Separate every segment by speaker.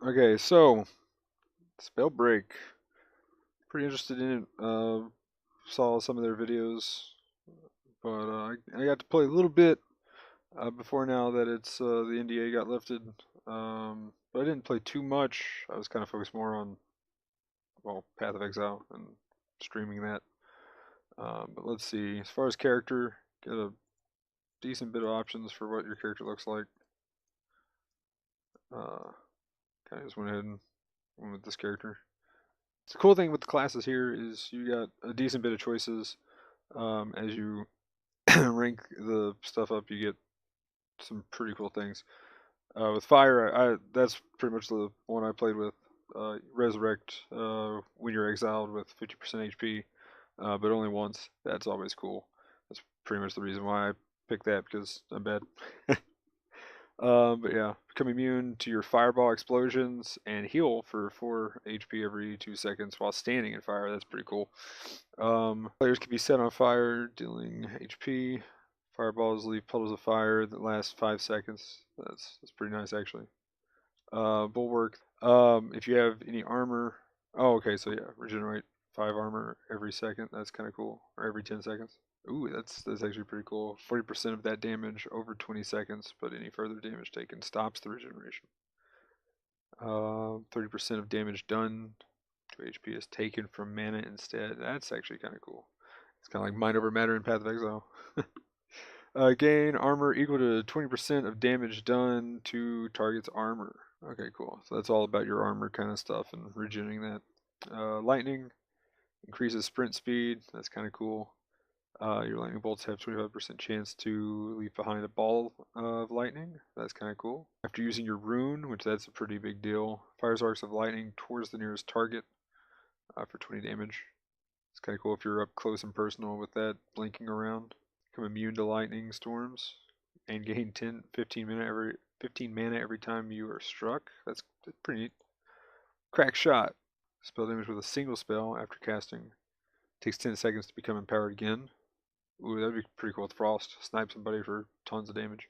Speaker 1: Okay, so Spellbreak. Pretty interested in it. Saw some of their videos, but I got to play a little bit before now that it's the NDA got lifted. But I didn't play too much. I was kind of focused more on Path of Exile and streaming that. But let's see. As far as character, get a decent bit of options for what your character looks like. Uh, kind of just went ahead and went with this character. The cool thing with the classes here is you got a decent bit of choices. As you rank the stuff up, you get some pretty cool things. With fire, that's pretty much the one I played with. Resurrect when you're exiled with 50% HP, but only once. That's always cool. That's pretty much the reason why I picked that because I'm bad. But yeah, become immune to your fireball explosions and heal for 4 HP every 2 seconds while standing in fire. That's pretty cool. Players can be set on fire, dealing HP. Fireballs leave puddles of fire that last 5 seconds. That's pretty nice actually. Bulwark. If you have any armor. Oh, okay. So yeah, regenerate 5 armor every second. That's kind of cool. Or every 10 seconds. Ooh, that's actually pretty cool. 40% of that damage over 20 seconds, but any further damage taken stops the regeneration. 30% of damage done to HP is taken from mana instead. That's actually kind of cool. It's kind of like Mind Over Matter in Path of Exile. Gain armor equal to 20% of damage done to target's armor. Okay, cool. So that's all about your armor kind of stuff and regenerating that. Lightning increases sprint speed. That's kind of cool. Your lightning bolts have 25% chance to leave behind a ball of lightning. That's kind of cool. After using your rune, which that's a pretty big deal, fires arcs of lightning towards the nearest target for 20 damage. It's kind of cool if you're up close and personal with that blinking around. Become immune to lightning storms and gain 15 mana every time you are struck. That's pretty neat. Crack shot. Spell damage with a single spell after casting. Takes 10 seconds to become empowered again. Ooh, that'd be pretty cool with Frost. Snipe somebody for tons of damage.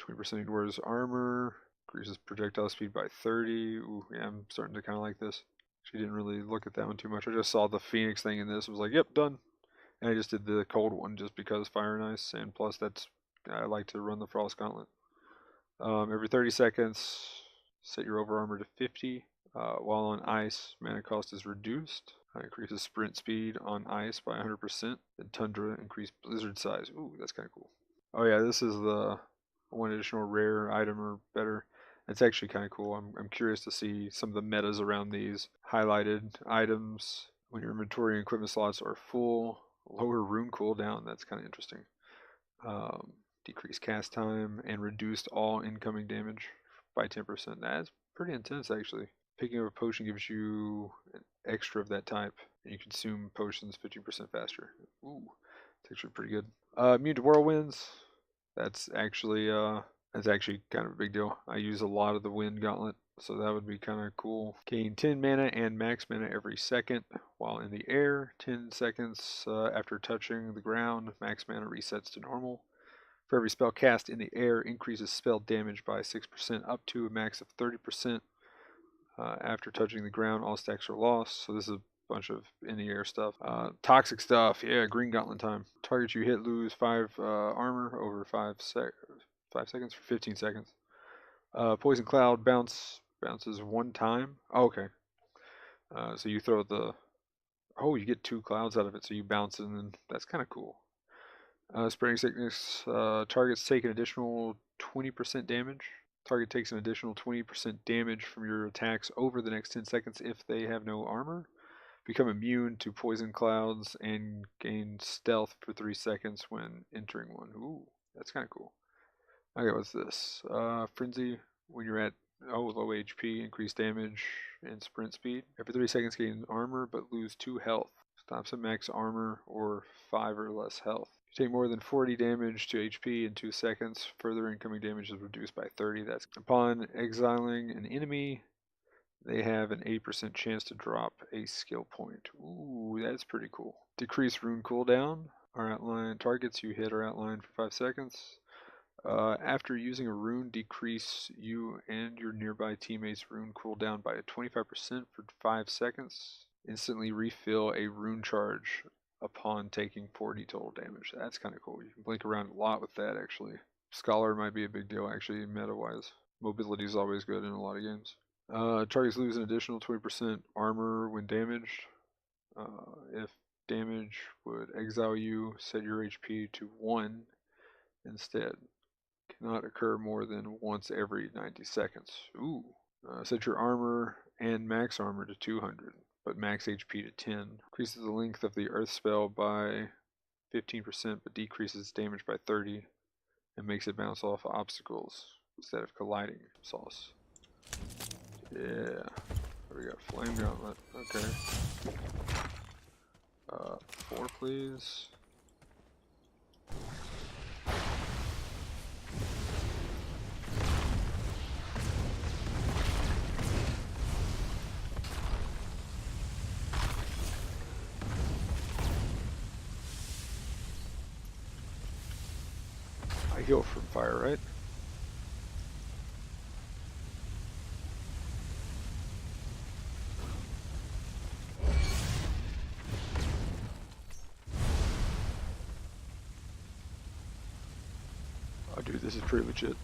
Speaker 1: 20% ignores armor. Increases projectile speed by 30. Ooh, yeah, I'm starting to kind of like this. She didn't really look at that one too much. I just saw the Phoenix thing in this. I was like, yep, done. And I just did the cold one just because Fire and Ice. And plus, I like to run the Frost Gauntlet. Every 30 seconds, set your over armor to 50. While on ice, mana cost is reduced. Increases sprint speed on ice by 100%. And Tundra increase blizzard size. Ooh, that's kind of cool. Oh yeah, this is the one additional rare item or better. It's actually kind of cool. I'm curious to see some of the metas around these highlighted items. When your inventory and equipment slots are full, lower rune cooldown. That's kind of interesting. Um, Decreased cast time and reduced all incoming damage by 10%. That's pretty intense actually. Picking up a potion gives you an extra of that type, and you consume potions 50% faster. Ooh, it's actually pretty good. Immune to whirlwinds. That's actually kind of a big deal. I use a lot of the wind gauntlet, so that would be kind of cool. Gain 10 mana and max mana every second while in the air. 10 seconds after touching the ground, max mana resets to normal. For every spell cast in the air, increases spell damage by 6% up to a max of 30%. After touching the ground, all stacks are lost. So this is a bunch of in the air stuff. Toxic stuff, yeah, green gauntlet time. Targets you hit lose 5 armor over 5 seconds for 15 seconds. Poison cloud bounces 1 time. Oh, okay. So you throw you get 2 clouds out of it, so you bounce it, and then that's kind of cool. Spreading sickness. Targets take an additional 20% damage. Target takes an additional 20% damage from your attacks over the next 10 seconds if they have no armor. Become immune to poison clouds and gain stealth for 3 seconds when entering one. Ooh, that's kind of cool. Okay, what's this? Frenzy. When you're at low HP, increase damage and sprint speed. Every 3 seconds gain armor but lose 2 health. Stops at max armor or 5 or less health. Take more than 40 damage to HP in 2 seconds. Further incoming damage is reduced by 30. That's upon exiling an enemy, they have an 80% chance to drop a skill point. Ooh, that's pretty cool. Decrease rune cooldown. Our outline targets you hit are outlined for 5 seconds. After using a rune, decrease you and your nearby teammates' rune cooldown by 25% for 5 seconds. Instantly refill a rune charge upon taking 40 total damage. That's kind of cool. You can blink around a lot with that, actually. Scholar might be a big deal, actually, meta-wise. Mobility is always good in a lot of games. Targets lose an additional 20% armor when damaged. If damage would exile you, set your HP to 1 instead. Cannot occur more than once every 90 seconds. Ooh. Set your armor and max armor to 200, but max HP to 10. Increases the length of the earth spell by 15%, but decreases damage by 30, and makes it bounce off obstacles instead of colliding. Sauce. Yeah. We got flame gauntlet. Okay. 4, please. I heal from fire, right? Oh, dude, this is pretty legit.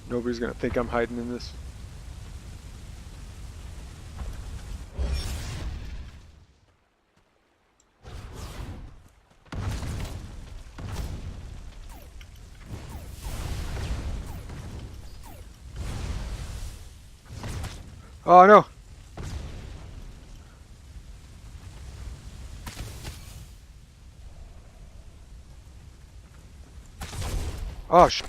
Speaker 1: Nobody's gonna think I'm hiding in this. Oh no! Oh sh!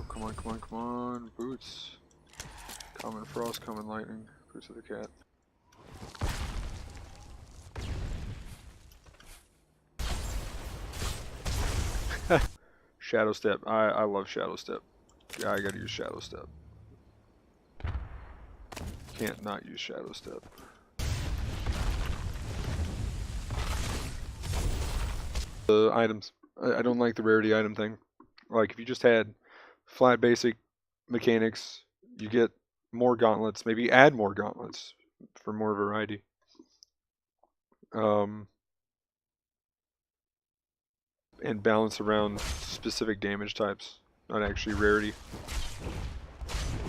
Speaker 1: Come on, come on, come on! Boots. Common frost, common lightning. Boots of the cat. Shadow step. I love shadow step. Yeah, I gotta use shadow step. Can't not use shadow step. The items. I don't like the rarity item thing. Like if you just had flat basic mechanics, you get more gauntlets. Maybe add more gauntlets for more variety. And balance around specific damage types, not actually rarity.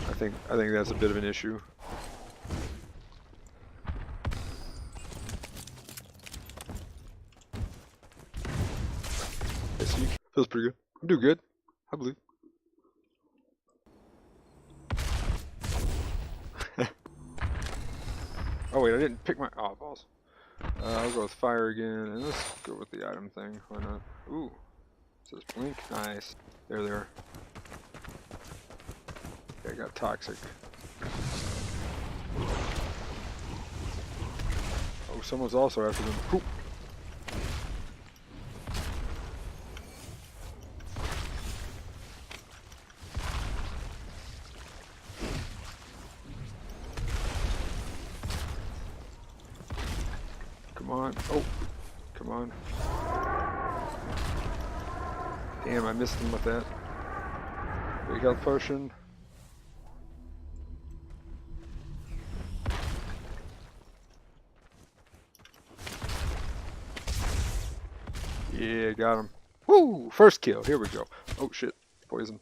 Speaker 1: I think that's a bit of an issue. Feels pretty good. I'm doing good, I believe. Oh wait, I didn't pick my balls. I'll go with fire again, and let's go with the item thing. Why not? Ooh, it says blink. Nice. There. Okay, I got toxic. Oh, someone's also after them. Ooh. Come on. Oh, come on. Damn, I missed him with that. Big health potion. Yeah, got him. Woo! First kill. Here we go. Oh shit. Poison.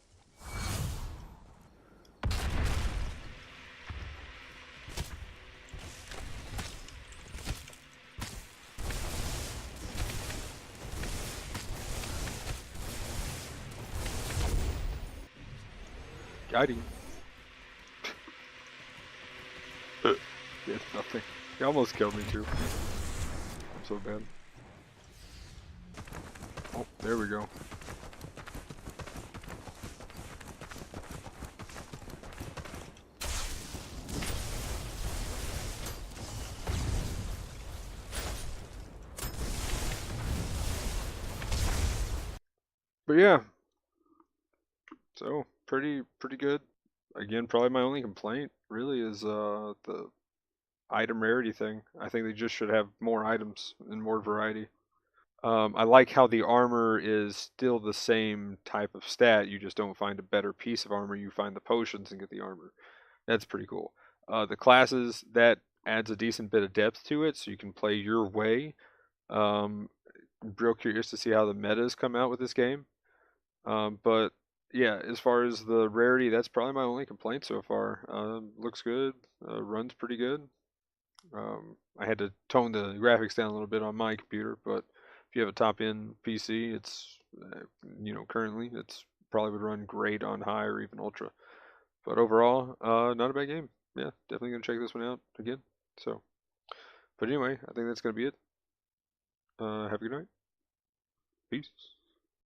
Speaker 1: Got him. Did nothing. He almost killed me too. I'm so bad. Oh, there we go. But yeah. So, pretty good. Again, probably my only complaint really is the item rarity thing. I think they just should have more items and more variety. I like how the armor is still the same type of stat. You just don't find a better piece of armor. You find the potions and get the armor. That's pretty cool. The classes, that adds a decent bit of depth to it, so you can play your way. Um, Real curious to see how the metas come out with this game. But yeah, as far as the rarity, that's probably my only complaint so far. Looks good, runs pretty good. I had to tone the graphics down a little bit on my computer, but if you have a top-end PC, it's currently it's probably would run great on high or even ultra. But overall, not a bad game. Yeah, definitely gonna check this one out again. So, but anyway, I think that's gonna be it. Have a good night. Peace.